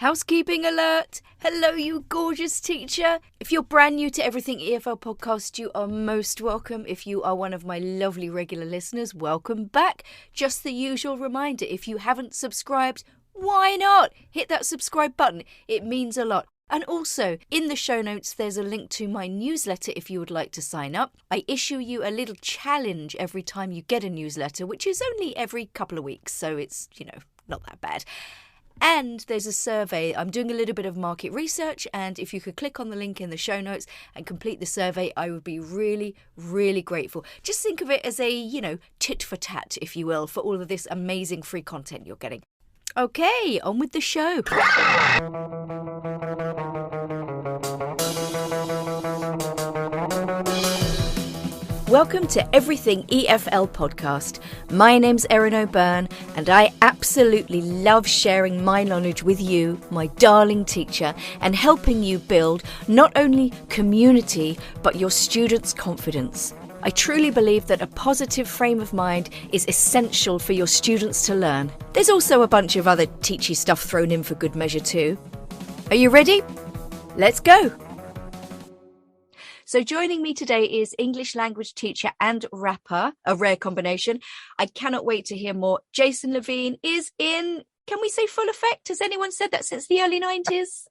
Housekeeping alert! Hello, you gorgeous teacher! If you're brand new to Everything EFL Podcast, you are most welcome. If you are one of my lovely regular listeners, welcome back. Just the usual reminder, if you haven't subscribed, why not? Hit that subscribe button. It means a lot. And also, in the show notes, there's a link to my newsletter if you would like to sign up. I issue you a little challenge every time you get a newsletter, which is only every couple of weeks, so it's, not that bad. And there's a survey. I'm doing a little bit of market research, and if you could click on the link in the show notes and complete the survey, I would be really, really grateful. Just think of it as a, tit for tat, if you will, for all of this amazing free content you're getting. Okay, on with the show. Welcome to Everything EFL Podcast. My name's Erin O'Byrne, and I absolutely love sharing my knowledge with you, my darling teacher, and helping you build not only community, but your students' confidence. I truly believe that a positive frame of mind is essential for your students to learn. There's also a bunch of other teachy stuff thrown in for good measure too. Are you ready? Let's go! So joining me today is English language teacher and rapper, a rare combination. I cannot wait to hear more. Jason Levine is in, can we say full effect? Has anyone said that since the early 90s?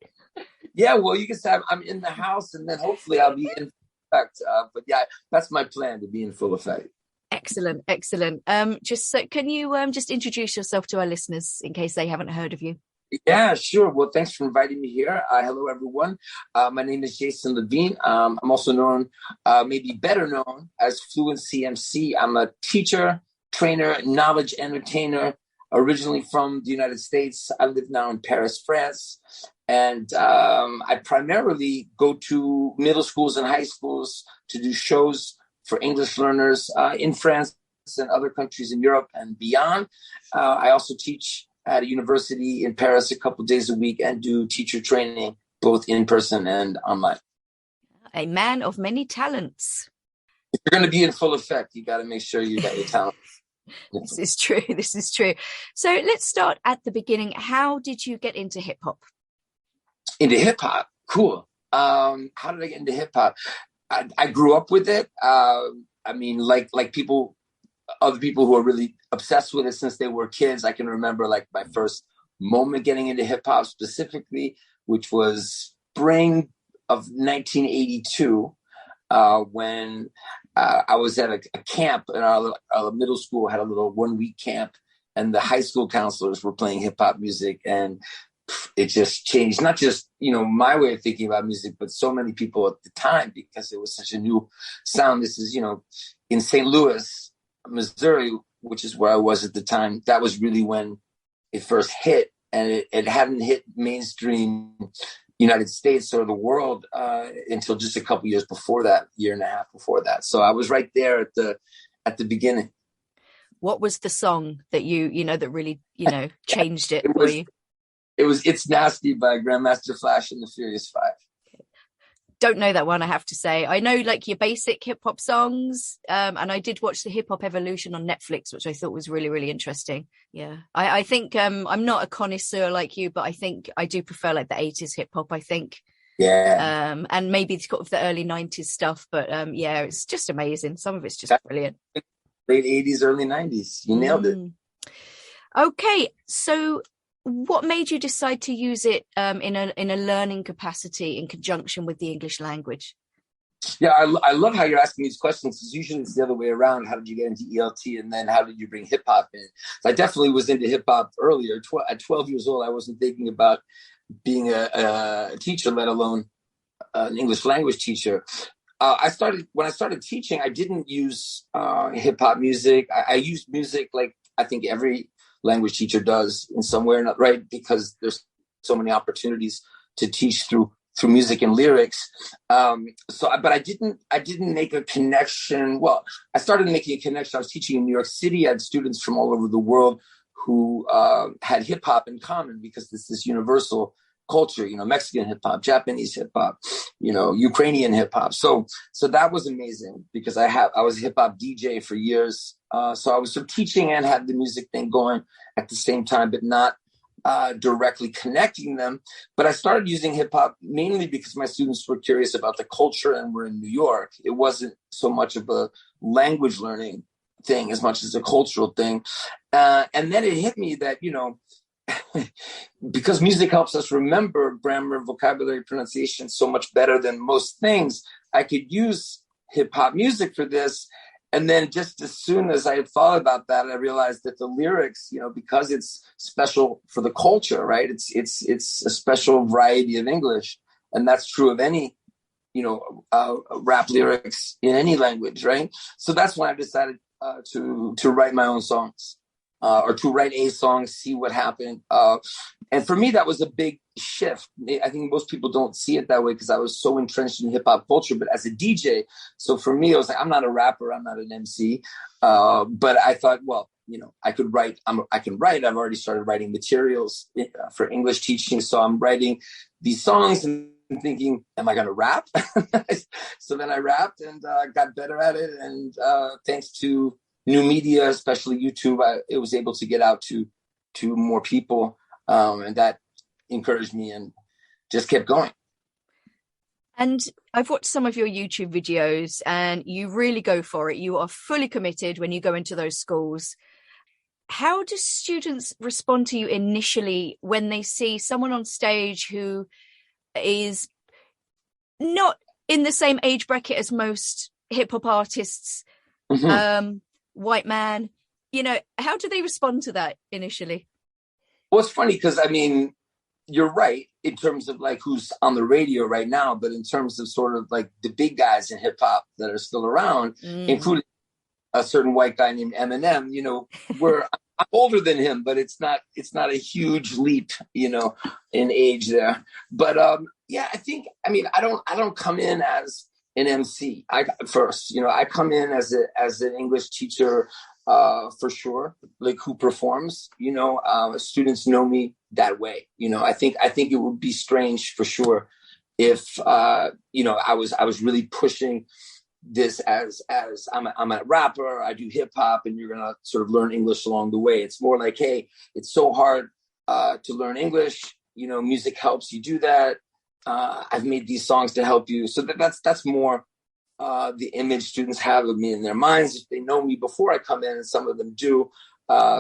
Yeah, well, you can say I'm in the house and then hopefully I'll be in effect. But yeah, that's my plan, to be in full effect. Excellent, excellent. Can you just introduce yourself to our listeners in case they haven't heard of you? Yeah, sure. Well, thanks for inviting me here. Hello, everyone. My name is Jason Levine. I'm also known, maybe better known as Fluency MC. I'm a teacher, trainer, knowledge entertainer, originally from the United States. I live now in Paris, France. And I primarily go to middle schools and high schools to do shows for English learners in France and other countries in Europe and beyond. I also teach at a university in Paris a couple of days a week and do teacher training, both in person and online. A man of many talents. If you're going to be in full effect, you got to make sure you got your talent. This is true. This is true. So let's start at the beginning. How did you get into hip hop? Into hip hop? Cool. How did I get into hip hop? I grew up with it. Like people, other people who are really obsessed with it since they were kids. I can remember like my first moment getting into hip hop specifically, which was spring of 1982, when I was at a camp in our middle school, had a little 1 week camp, and the high school counselors were playing hip hop music, and it just changed, not just, my way of thinking about music, but so many people at the time, because it was such a new sound. This is, in St. Louis, Missouri, which is where I was at the time. That was really when it first hit, and it hadn't hit mainstream United States or the world until just a couple years before that, year and a half before that. So I was right there at the beginning. What was the song that that really, changed it for you? It was It's Nasty by Grandmaster Flash and the Furious Five. Don't know that one, I have to say. I know like your basic hip hop songs, and I did watch the Hip Hop Evolution on Netflix, which I thought was really, really interesting. Yeah, I think I'm not a connoisseur like you, but I think I do prefer like the 80s hip hop, I think. Yeah. And maybe sort of the early 90s stuff, but yeah, it's just amazing. Some of it's just brilliant. Late 80s, early 90s. You nailed it. Okay, so what made you decide to use it in a learning capacity in conjunction with the English language? Yeah, I love how you're asking these questions, because usually it's the other way around. How did you get into ELT, and then how did you bring hip hop in? So I definitely was into hip hop earlier. At 12 years old, I wasn't thinking about being a teacher, let alone an English language teacher. When I started teaching, I didn't use hip hop music. I used music like I think every language teacher does in some way or not, right? Because there's so many opportunities to teach through music and lyrics. But I didn't make a connection. Well, I started making a connection. I was teaching in New York City. I had students from all over the world who had hip hop in common, because it's this universal culture, Mexican hip hop, Japanese hip hop, Ukrainian hip hop. So that was amazing, because I was a hip hop DJ for years. So I was teaching and had the music thing going at the same time, but not directly connecting them. But I started using hip hop mainly because my students were curious about the culture and we're in New York. It wasn't so much of a language learning thing as much as a cultural thing. And then it hit me that, because music helps us remember grammar, vocabulary, pronunciation so much better than most things, I could use hip hop music for this. And then just as soon as I had thought about that, I realized that the lyrics, because it's special for the culture, right? It's a special variety of English. And that's true of any, rap lyrics in any language, right? So that's when I decided to write my own songs. Or to write a song, see what happened. And for me, that was a big shift. I think most people don't see it that way because I was so entrenched in hip hop culture, but as a DJ. So for me, I was like, I'm not a rapper, I'm not an MC. But I thought, well, I could write, I can write. I've already started writing materials for English teaching. So I'm writing these songs and thinking, am I going to rap? So then I rapped and got better at it. And thanks to new media, especially YouTube, it was able to get out to more people. And that encouraged me and just kept going. And I've watched some of your YouTube videos and you really go for it. You are fully committed when you go into those schools. How do students respond to you initially when they see someone on stage who is not in the same age bracket as most hip hop artists, white man, how do they respond to that initially? Well, it's funny because, you're right in terms of like who's on the radio right now, but in terms of sort of like the big guys in hip hop that are still around, including a certain white guy named Eminem, I'm older than him, but it's not a huge leap, in age there. But I think, I don't come in as an MC. I come in as an English teacher, for sure, like who performs, students know me that way. I think it would be strange for sure if, I was really pushing this as I'm a rapper, I do hip hop, and you're going to sort of learn English along the way. It's more like, hey, it's so hard to learn English. Music helps you do that. I've made these songs to help you. So that's more the image students have of me in their minds. If they know me before I come in, and some of them do,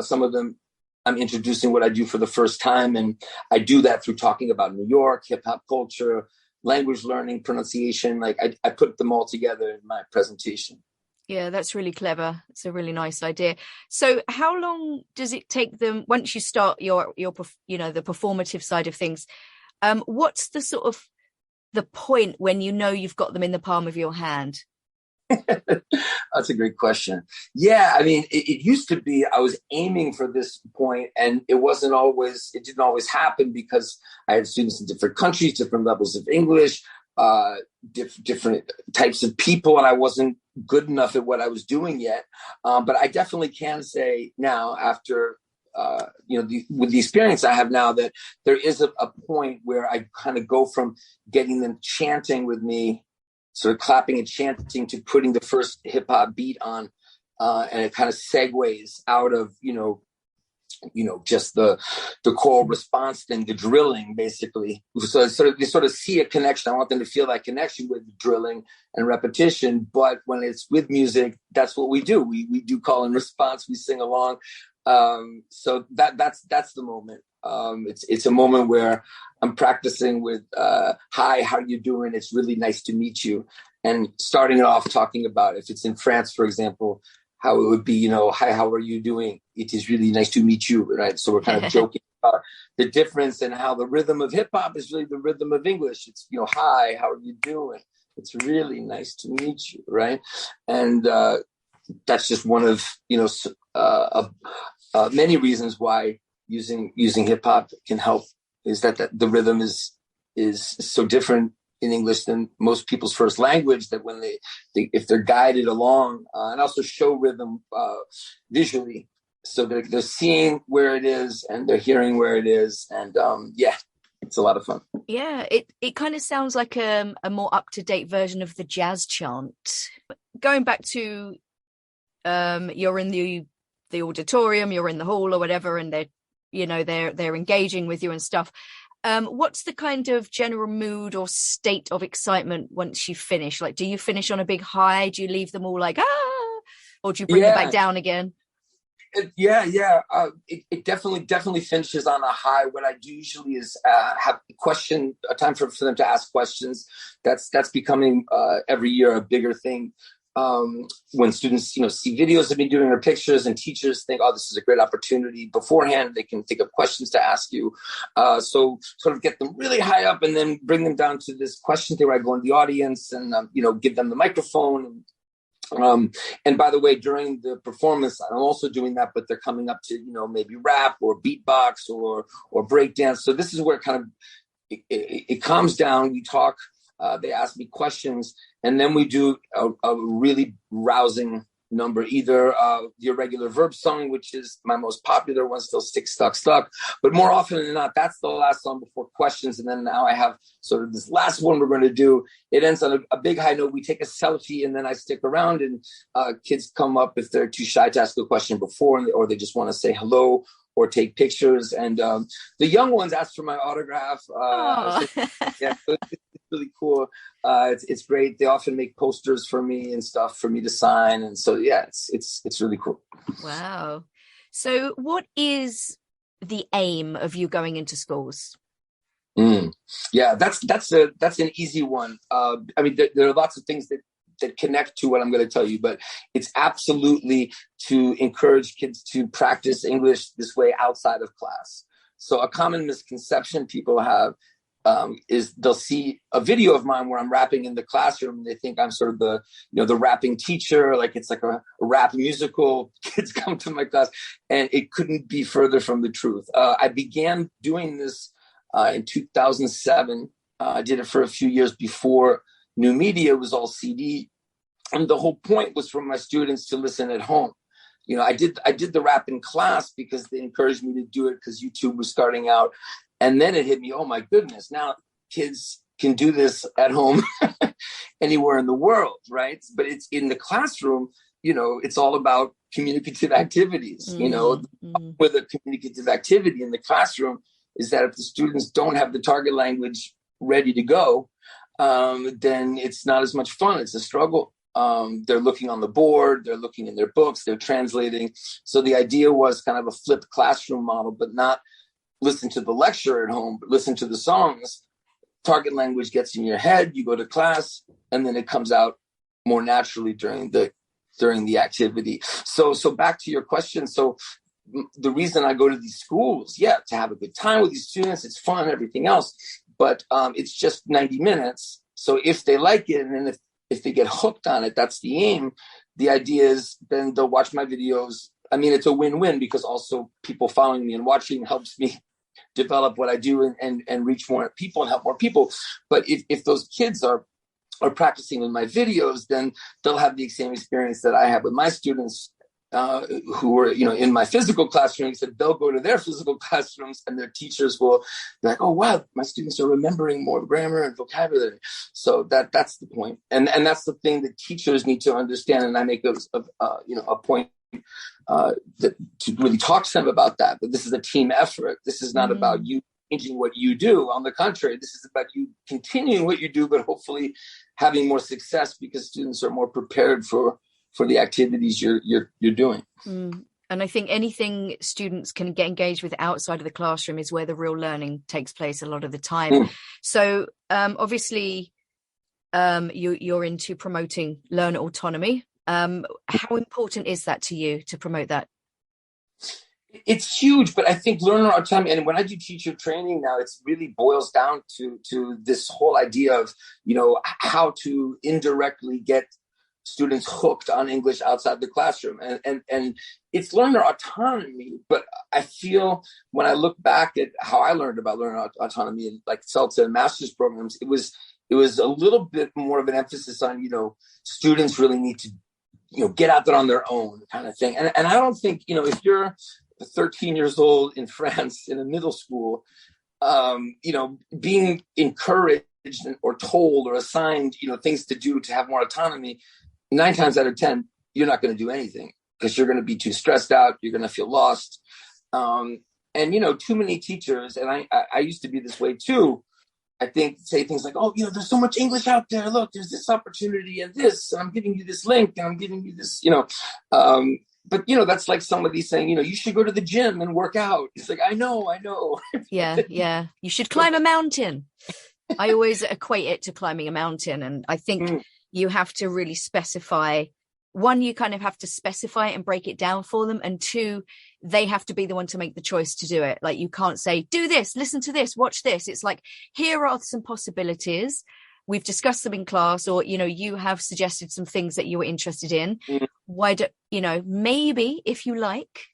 some of them I'm introducing what I do for the first time. And I do that through talking about New York, hip hop culture, language learning, pronunciation. Like I put them all together in my presentation. Yeah, that's really clever. It's a really nice idea. So how long does it take them once you start your the performative side of things? What's the sort of the point when you've got them in the palm of your hand? That's a great question. Yeah, it used to be I was aiming for this point, and it didn't always happen because I had students in different countries, different levels of English, different types of people, and I wasn't good enough at what I was doing yet. But I definitely can say now, after with the experience I have now, that there is a point where I kind of go from getting them chanting with me, sort of clapping and chanting, to putting the first hip hop beat on, and it kind of segues out of just the choral response thing, the drilling, basically. So they sort of see a connection. I want them to feel that connection with drilling and repetition. But when it's with music, that's what we do. We do call and response. We sing along. So that's the moment. It's a moment where I'm practicing with, hi, how are you doing? It's really nice to meet you. And starting it off talking about, if it's in France, for example, how it would be, hi, how are you doing? It is really nice to meet you, right? So we're kind of joking about the difference and how the rhythm of hip hop is really the rhythm of English. It's, hi, how are you doing? It's really nice to meet you, right? And that's just one of, many reasons why using hip hop can help, is that the rhythm is so different in English than most people's first language, that when they if they're guided along, and also show rhythm visually, so they're seeing where it is and they're hearing where it is, and it's a lot of fun. Yeah, it kind of sounds like a more up-to-date version of the jazz chant. Going back to you're in the auditorium, you're in the hall or whatever, and they're you know, they're engaging with you and stuff. What's the kind of general mood or state of excitement once you finish? Like, do you finish on a big high? Do you leave them all like, or do you bring them back down again? It definitely finishes on a high. What I do usually is have a time for them to ask questions. That's becoming every year a bigger thing. When students, see videos of me doing or pictures, and teachers think, oh, this is a great opportunity beforehand. They can think of questions to ask you. So sort of get them really high up and then bring them down to this question thing where I go in the audience and, give them the microphone. And by the way, during the performance, I'm also doing that, but they're coming up to, maybe rap or beatbox or breakdance. So this is where kind of it calms down. We talk, they ask me questions, and then we do a really rousing number, either the irregular verb song, which is my most popular one, still Stick, Stuck. But more often than not, that's the last song before questions. And then now I have sort of this last one we're going to do. It ends on a big high note. We take a selfie, and then I stick around, and kids come up if they're too shy to ask a question before, or they just want to say hello or take pictures. And the young ones ask for my autograph. So it's really cool. It's great. They often make posters for me and stuff for me to sign. And so, it's really cool. Wow. So what is the aim of you going into schools? Yeah, that's an easy one. I mean, there are lots of things that connect to what I'm going to tell you, but it's absolutely to encourage kids to practice English this way outside of class. So a common misconception people have is they'll see a video of mine where I'm rapping in the classroom, and they think I'm sort of the rapping teacher, like it's like a rap musical. Kids come to my class, and it couldn't be further from the truth. I began doing this in 2007. I did it for a few years before new media was all CD. And the whole point was for my students to listen at home. I did the rap in class because they encouraged me to do it because YouTube was starting out. And then it hit me, oh my goodness, now kids can do this at home anywhere in the world, right? But it's in the classroom, it's all about communicative activities. With a communicative activity in the classroom is that if the students don't have the target language ready to go, then it's not as much fun. It's a struggle. They're looking on the board, they're looking in their books, they're translating. So the idea was kind of a flipped classroom model, but not listen to the lecture at home, but listen to the songs. Target language gets in your head, you go to class, and then it comes out more naturally during the activity. So back to your question. So the reason I go to these schools, to have a good time with these students, it's fun, everything else, but it's just 90 minutes. So if they like it, and then if they get hooked on it, that's the aim. The idea is then they'll watch my videos. I mean, it's a win-win because also people following me and watching helps me develop what I do and reach more people and help more people. But if those kids are practicing with my videos, then they'll have the same experience that I have with my students who were, in my physical classrooms. And they'll go to their physical classrooms, and their teachers will be like, oh, wow, my students are remembering more grammar and vocabulary. So that's the point. And that's the thing that teachers need to understand. And I make a point to really talk to them about that. But this is a team effort. This is not about you changing what you do. On the contrary, this is about you continuing what you do, but hopefully having more success because students are more prepared for the activities you're doing. And I think anything students can get engaged with outside of the classroom is where the real learning takes place a lot of the time. So obviously you're into promoting learner autonomy. How important is that to you to promote that? It's huge, but I think learner autonomy, and when I do teacher training now, it really boils down to this whole idea of, how to indirectly get students hooked on English outside the classroom. And it's learner autonomy, but I feel when I look back at how I learned about learner autonomy and like CELTA and master's programs, it was a little bit more of an emphasis on, students really need to, get out there on their own kind of thing. And I don't think, if you're 13 years old in France in a middle school, being encouraged or told or assigned, things to do to have more autonomy, 9 times out of 10, you're not going to do anything because you're going to be too stressed out. You're going to feel lost. And, too many teachers, and I used to be this way too, I think say things like, oh, there's so much English out there. Look, there's this opportunity and this, and I'm giving you this link and I'm giving you this, but that's like somebody saying, you should go to the gym and work out. It's like, I know. Yeah. You should climb a mountain. I always equate it to climbing a mountain. And I think you have to really specify. One, you kind of have to specify it and break it down for them. And two, they have to be the one to make the choice to do it. Like, you can't say, do this, listen to this, watch this. It's like, here are some possibilities. We've discussed them in class, or, you have suggested some things that you were interested in. Why don't, maybe if you like,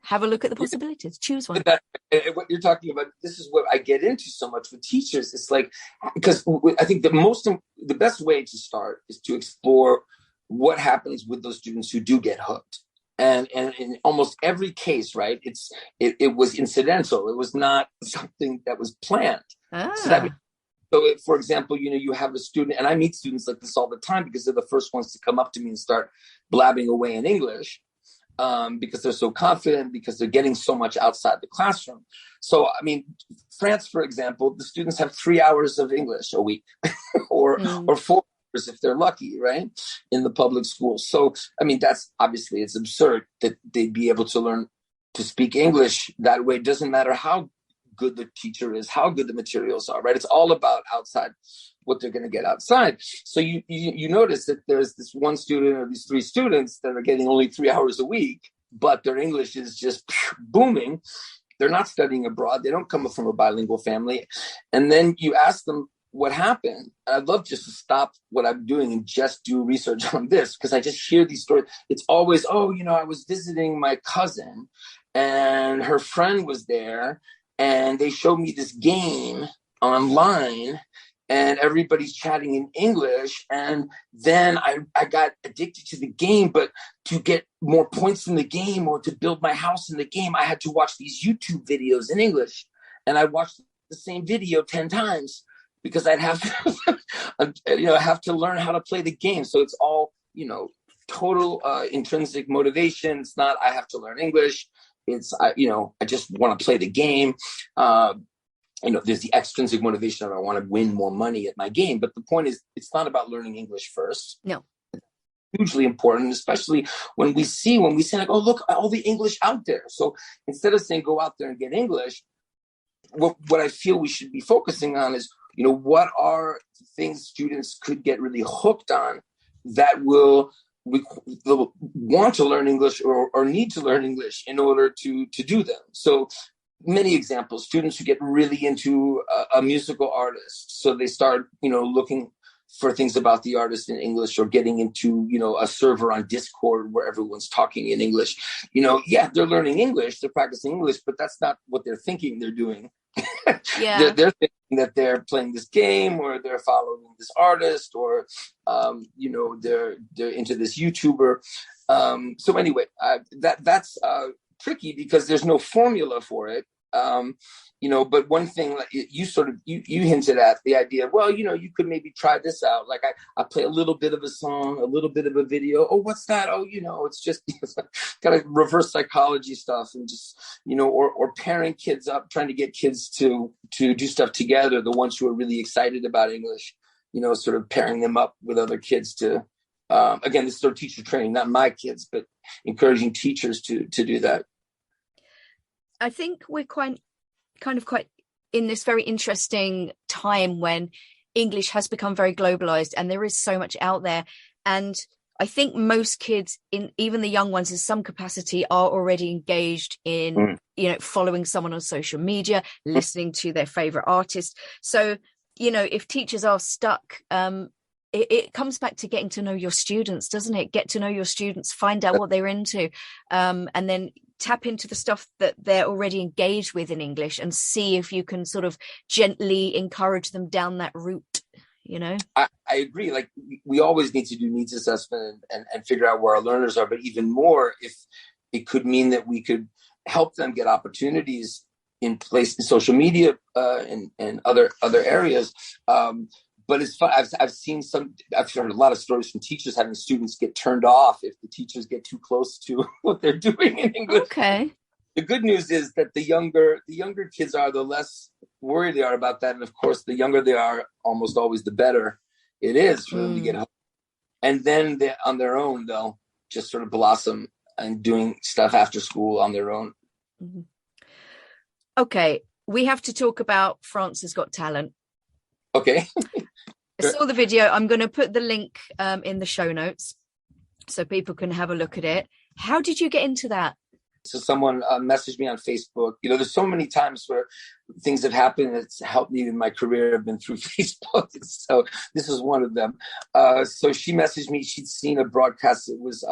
have a look at the possibilities, choose one. What you're talking about, this is what I get into so much with teachers. It's like, because I think the best way to start is to explore what happens with those students who do get hooked. And in almost every case, right, it was incidental. It was not something that was planned. So if, for example, you have a student, and I meet students like this all the time because they're the first ones to come up to me and start blabbing away in English, because they're so confident, because they're getting so much outside the classroom. So, I mean, France, for example, the students have 3 hours of English a week or 4 hours if they're lucky, right, in the public schools. So, I mean, that's obviously, it's absurd that they'd be able to learn to speak English that way. It doesn't matter how good the teacher is, how good the materials are, right? It's all about outside, what they're going to get outside. So you notice that there's this one student or these 3 students that are getting only 3 hours a week, but their English is just booming. They're not studying abroad. They don't come from a bilingual family. And then you ask them what happened. I'd love just to stop what I'm doing and just do research on this, because I just hear these stories. It's always, I was visiting my cousin and her friend was there, and they showed me this game online and everybody's chatting in English. And then I got addicted to the game, but to get more points in the game or to build my house in the game, I had to watch these YouTube videos in English. And I watched the same video 10 times because I'd have to, have to learn how to play the game. So it's all, total intrinsic motivation. It's not, I have to learn English. It's, I just want to play the game. There's the extrinsic motivation of I want to win more money at my game. But the point is, it's not about learning English first. No. It's hugely important, especially when we say like, oh, look, all the English out there. So instead of saying go out there and get English, what I feel we should be focusing on is, what are things students could get really hooked on that they'll want to learn English or need to learn English in order to do them. So many examples, students who get really into a musical artist. So they start, looking for things about the artist in English, or getting into, a server on Discord where everyone's talking in English. They're learning English, they're practicing English, but that's not what they're thinking they're doing. Yeah. They're thinking that they're playing this game, or they're following this artist, or they're into this YouTuber. So anyway, that's tricky because there's no formula for it. But one thing, like you hinted at the idea, well, you could maybe try this out. Like I play a little bit of a song, a little bit of a video. Oh, what's that? Oh, it's just kind of reverse psychology stuff, and just, or pairing kids up, trying to get kids to do stuff together. The ones who are really excited about English, sort of pairing them up with other kids to, again, this is sort of teacher training, not my kids, but encouraging teachers to do that. I think we're quite in this very interesting time when English has become very globalized and there is so much out there. And I think most kids, even the young ones in some capacity, are already engaged in, following someone on social media, listening to their favorite artist. So, if teachers are stuck, it comes back to getting to know your students, doesn't it? Get to know your students, find out what they're into, and then tap into the stuff that they're already engaged with in English and see if you can sort of gently encourage them down that route, I agree. Like we always need to do needs assessment and figure out where our learners are, but even more if it could mean that we could help them get opportunities in place in social media and other areas. But it's fun. I've heard a lot of stories from teachers having students get turned off if the teachers get too close to what they're doing in English. Okay. the good news is that the younger kids are, the less worried they are about that. And of course, the younger they are, almost always the better it is for them to get home. And then on their own, they'll just sort of blossom and doing stuff after school on their own. Mm-hmm. Okay, we have to talk about France Has Got Talent. Okay. I saw the video. I'm going to put the link in the show notes so people can have a look at it. How did you get into that? So someone messaged me on Facebook. You know, there's so many times where things have happened that's helped me in my career have been through Facebook. So this is one of them. So she messaged me. She'd seen a broadcast. It was,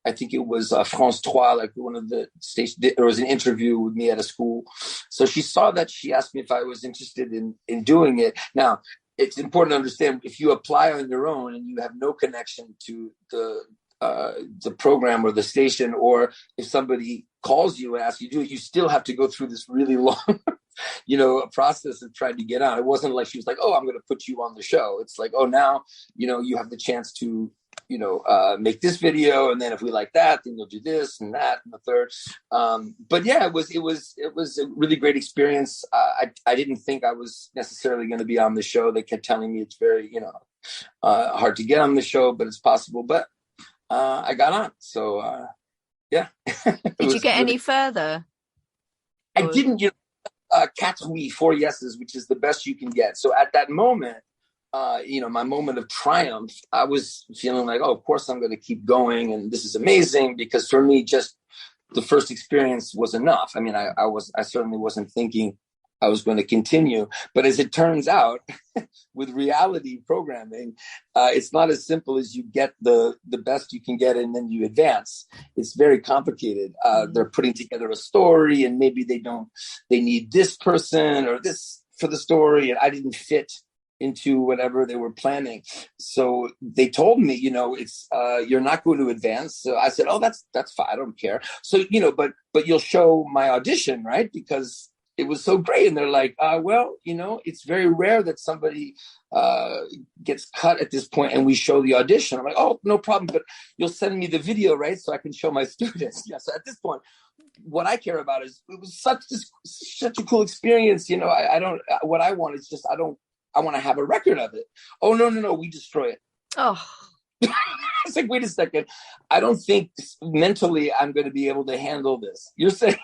I think it was France 3, like one of the stations. There was an interview with me at a school. So she saw that. She asked me if I was interested in doing it. Now, it's important to understand, if you apply on your own and you have no connection to the program or the station, or if somebody calls you and asks you to do it, you still have to go through this really long, process of trying to get on. It wasn't like she was like, oh, I'm going to put you on the show. It's like, oh, now, you have the chance to, make this video. And then if we like that, then you'll do this and that and the third. But yeah, it was a really great experience. I didn't think I was necessarily going to be on the show. They kept telling me it's very, hard to get on the show, but it's possible. But I got on. So, yeah. Did you get any further? I didn't, quatre oui, 4 yeses, which is the best you can get. So at that moment, my moment of triumph, I was feeling like, oh, of course I'm going to keep going. And this is amazing, because for me, just the first experience was enough. I mean, I certainly wasn't thinking I was going to continue. But as it turns out, with reality programming, it's not as simple as you get the best you can get and then you advance. It's very complicated. They're putting together a story, and maybe they need this person or this for the story, and I didn't fit into whatever they were planning. So they told me, it's you're not going to advance. So I said, oh, that's fine. I don't care. So, but you'll show my audition, right? Because it was so great. And they're like, well, it's very rare that somebody gets cut at this point and we show the audition. I'm like, oh, no problem. But you'll send me the video, right? So I can show my students. Yeah. So at this point, what I care about is, it was such a cool experience. I don't, what I want is just, I want to have a record of it. Oh, no, we destroy it. Oh. It's like, wait a second. I don't think mentally I'm going to be able to handle this. You're saying,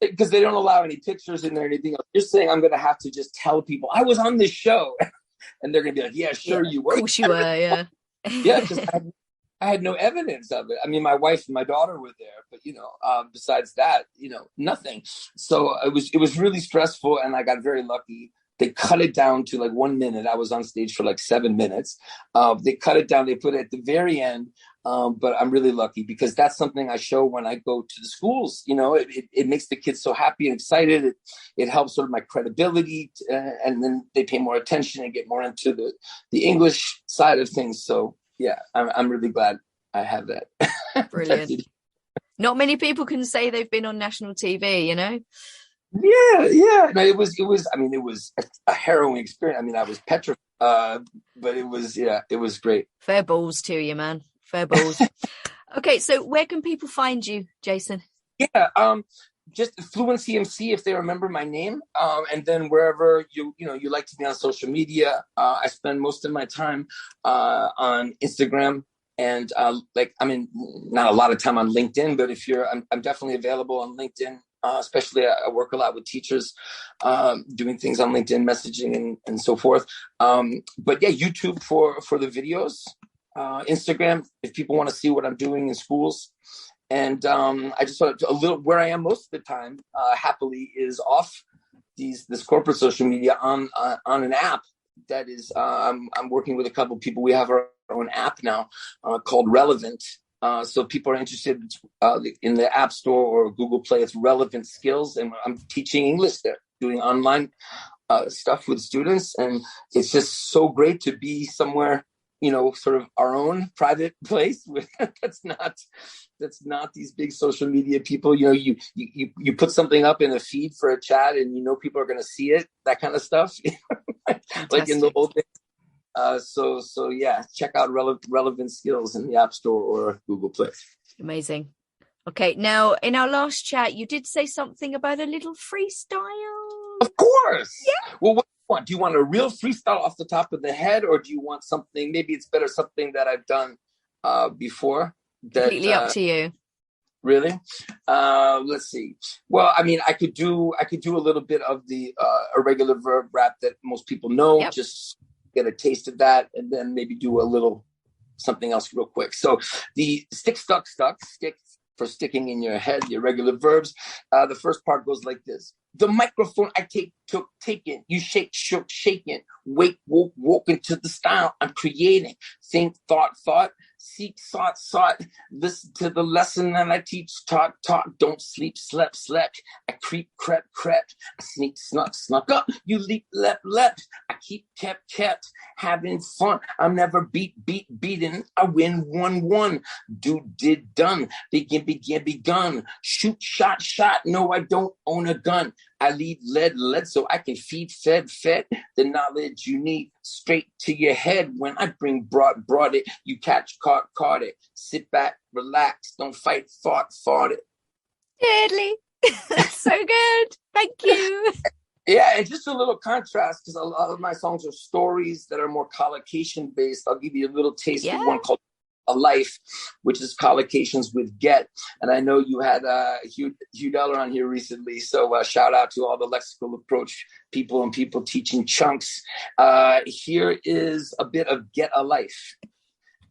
because they don't allow any pictures in there or anything else. You're saying I'm going to have to just tell people I was on this show. And they're going to be like, yeah, sure you were. Of course you were, yeah. Yeah, because I had no evidence of it. I mean, my wife and my daughter were there, but, besides that, nothing. So it was really stressful, and I got very lucky. They cut it down to like 1 minute. I was on stage for like 7 minutes. They cut it down. They put it at the very end. But I'm really lucky, because that's something I show when I go to the schools. It makes the kids so happy and excited. It helps sort of my credibility, and then they pay more attention and get more into the English side of things. So yeah, I'm really glad I have that. Brilliant. Not many people can say they've been on national TV, Yeah. No, it was. I mean, it was a harrowing experience. I mean, I was petrified, but it was great. Fair balls to you, man. Fair balls. Okay, so where can people find you, Jason? Yeah, just Fluency MC, if they remember my name, and then wherever you like to be on social media. I spend most of my time on Instagram. And not a lot of time on LinkedIn, but I'm definitely available on LinkedIn. Especially I work a lot with teachers, doing things on LinkedIn, messaging and so forth. But yeah, YouTube for the videos, Instagram, if people want to see what I'm doing in schools. And I just want a little, where I am most of the time, happily, is off this corporate social media on an app that is, I'm working with a couple of people. We have our own app now called Relevant. So people are interested in the App Store or Google Play. It's Relevant Skills, and I'm teaching English there, doing online stuff with students. And it's just so great to be somewhere, sort of our own private place with that's not these big social media people. You put something up in a feed for a chat, and people are going to see it, that kind of stuff. Like in the old days. So yeah, check out Relevant Skills in the App Store or Google Play. Amazing. Okay, now in our last chat, you did say something about a little freestyle. Of course. Yeah. Well, what do you want? Do you want a real freestyle off the top of the head, or do you want something? Maybe it's better something that I've done before. Completely up to you. Really? Let's see. Well, I mean, I could do a little bit of the irregular verb rap that most people know. Yep. Just get a taste of that, and then maybe do a little something else real quick. So the stick for sticking in your head, the irregular verbs. The first part goes like this. The microphone I took, taken, you shake, shook, shaken, wake, woke into the style I'm creating. Think, thought, seek, sought, listen to the lesson that I teach, taught, don't sleep, slept. I creep, crept, I sneak, snuck up, you leap, leapt. I keep, kept, having fun. I'm never beaten. I win, won, do, did, done, begun, shoot, shot. No, I don't own a gun. I lead, led, so I can feed, fed, the knowledge you need straight to your head. When I bring brought it, you catch, caught it. Sit back, relax, don't fight, fought it. Deadly. That's so good. Thank you. Yeah, and just a little contrast, because a lot of my songs are stories that are more collocation based. I'll give you a little taste of one called A Life, which is collocations with get. And I know you had Hugh Deller on here recently, so shout out to all the lexical approach people and people teaching chunks. Here is a bit of Get a Life.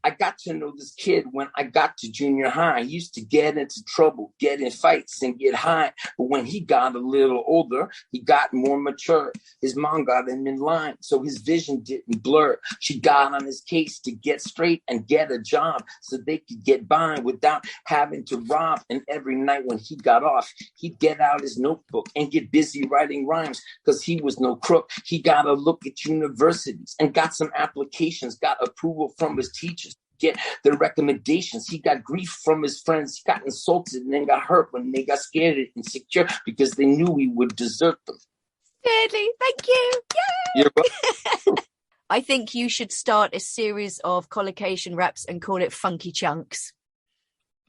I got to know this kid when I got to junior high. He used to get into trouble, get in fights, and get high. But when he got a little older, he got more mature. His mom got him in line, so his vision didn't blur. She got on his case to get straight and get a job so they could get by without having to rob. And every night when he got off, he'd get out his notebook and get busy writing rhymes because he was no crook. He got a look at universities and got some applications, got approval from his teachers. Get the recommendations. He got grief from his friends. He got insulted and then got hurt when they got scared and insecure because they knew he would desert them. Deadly, thank you. Yay! You're welcome. I think you should start a series of collocation raps and call it Funky Chunks.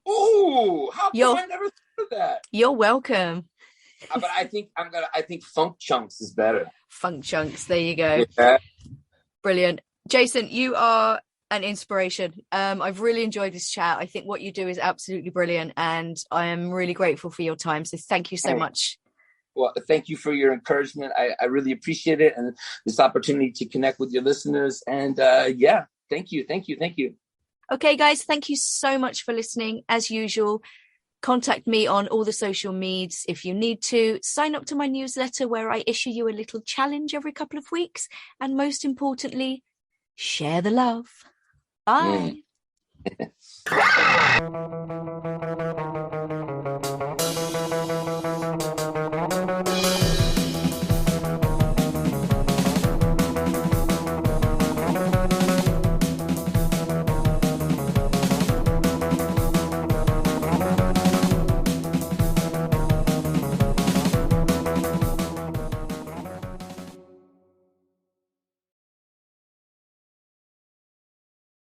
Ooh, how come I never thought of that? You're welcome. But I think Funk Chunks is better. Funk Chunks, there you go. Yeah. Brilliant. Jason, you are an inspiration. I've really enjoyed this chat. I think what you do is absolutely brilliant, and I am really grateful for your time. So thank you so much. Well, thank you for your encouragement. I really appreciate it, and this opportunity to connect with your listeners. And thank you. Okay, guys, thank you so much for listening. As usual, contact me on all the social medias if you need to. Sign up to my newsletter where I issue you a little challenge every couple of weeks. And most importantly, share the love. Bye.